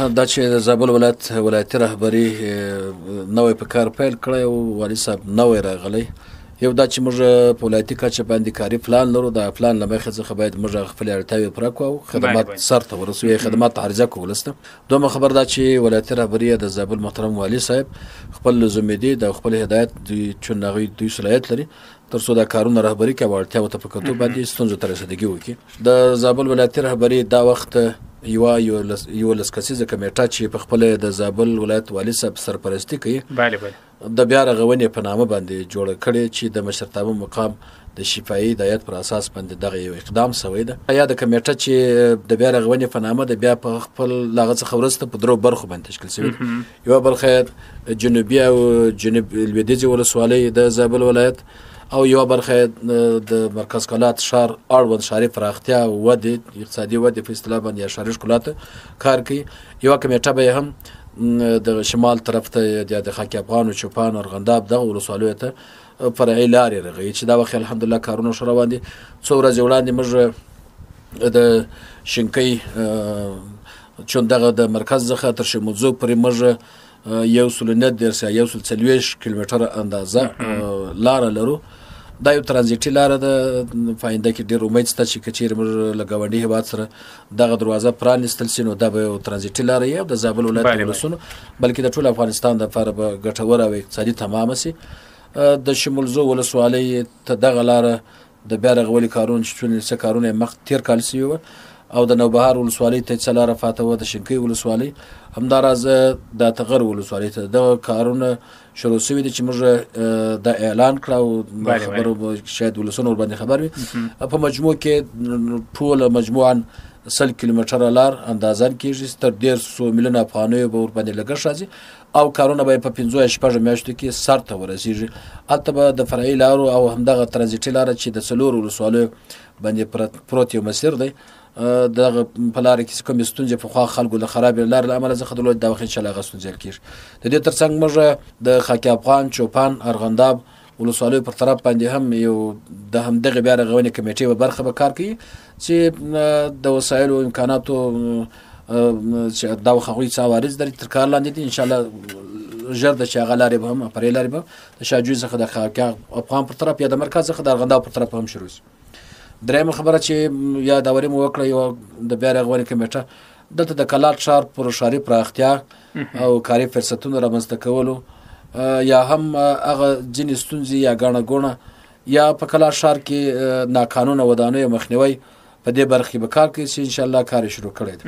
دا چې د زابل ولایتي رهبري نوی په کار پیل کړی او والي صاحب نوی راغلی. یو دا چې موږ په ولایتي کچه باندې کاري پلان لرو. دا پلان له مخې څخه باید موږ خپلې اړتیاوې پوره کړو او خدمات سرته ورسوو، خدمات عرضه کړو ولس ته. دویمه خبر دا چې ولایتي رهبري د زابل محترم والي صاحب خپل لزوم دی د خپل هدایت چون هغوی صلاحیت لري تر څو دا کارونه رهبري کوي او اړتیاوو ته په کتو باندې ستونزو ته رسیدګي وکړي. د زابل ولایتي رهبري دا وخت یولس کسیزه کمیټه چې په خپل د زابل ولایت والي صاحب سرپرستي کوي د بیا رغونې په نامه باندې جوړه کړې چې د مشرتابه مقام د شفایي هدایت پر اساس باندې دغه یو اقدام شوی ده. یا د کمیټه چې د بیا رغونې په نامه د بیا په خپل لاغه څخه ورسته په درو برخو باندې تشکیل شوی. یو برخه جنوبي او جنوب لویدیځي ولسوالۍ د زابل ولایت او یو برخه د مرکز کلات ښار اړوند ښاري پراختیا او ودې اقتصادي ودې په اصطلاح باندې یا ښاري ښکلا کار کوي. یوه کمیټه به هم د شمال طرف ته د خاک افغان او چوپان ارغنداب دغه ولسوالیو ته فرعي لارې رغوي چې دا وخت الحمدلله کارونه ښه روان دي. څو ورځې وړاندې موږ د شینکۍ چون دغه د مرکز څخه تر شموزو پورې موږ 140 کیلومتره اندازه لاره لرو. دا یو ترانزیټي لاره ده. فاینده کې ډېر امید شته چې که چیرې موږ له ګاونډي هېواد سره دغه دروازه پرانیستل شي نو دا به یو ترانزیټي لاره وي او د زابل ولایت د ولسونو بلکې د ټول افغانستان دپاره به ګټوره او اقتصادي تمامه شي. د شمولزو ولسوالۍ ته دغه لاره د بیا رغولې کارونه چې څونه کارونه یې مخ تېر کال شوي وه او د نوبهار ولسوالۍ ته څه لاره پاته وه د شینکۍ ولسوالۍ همداراز د تغر ولسوالۍ ته دغه کارونه شروع شوي دي چې موږ دا اعلان کړه او خبرو شاید ولسونه ورباندې خبر وي. په مجموع کې ټوله مجموعاً 100 کیلومتره لار اندازان کېږي تر 150 میلیونه افغانیو به ورباندې لګښت راځي او کارونه به په 15 میاشتو کې سرته ورسیږي. هلته به د فرعي لارو او همدغه ترانزیټي لاره چې د 4 ولسوالیو باندې پروت یو مسیر دی دغه په لاره کې کومې ستونزې پخوا خلکو له خرابې لارې له امله څخه درلودې دا وخت انشاءالله هغه ستونزې حل کېږي. د دې تر څنګ موږ د خاک افغان چوپان ارغنداب ولسوالیو پر طرف باندې هم یو د همدغې بیا رغونې کمیټې یوه برخه به کار کوي چې د وسایلو امکاناتو چې دا وخت هغوی څه عوارض لري تر کار لاندې دي. انشاءالله ژر ده چې هغه لارې به هم فرعي لارې به د شاجوی څخه د خاک افغان پر طرف یا د مرکز څخه د ارغنداب پر طرف هم شروع شي. درېیمه خبره چې یادوري مو وکړه یوه د بیا رغونې کمیټه دلته د کلات ښار پر ښاري پراختیا او کاري فرصتونو رامنځته کولو یا هم هغه ځینې ستونزې یا ګاڼه ګوڼه یا په کلات ښار کې ناقانونه ودانیو مخنیوی په دې برخه کې به کار کوي چې انشاءالله کار یې شروع کړی دی.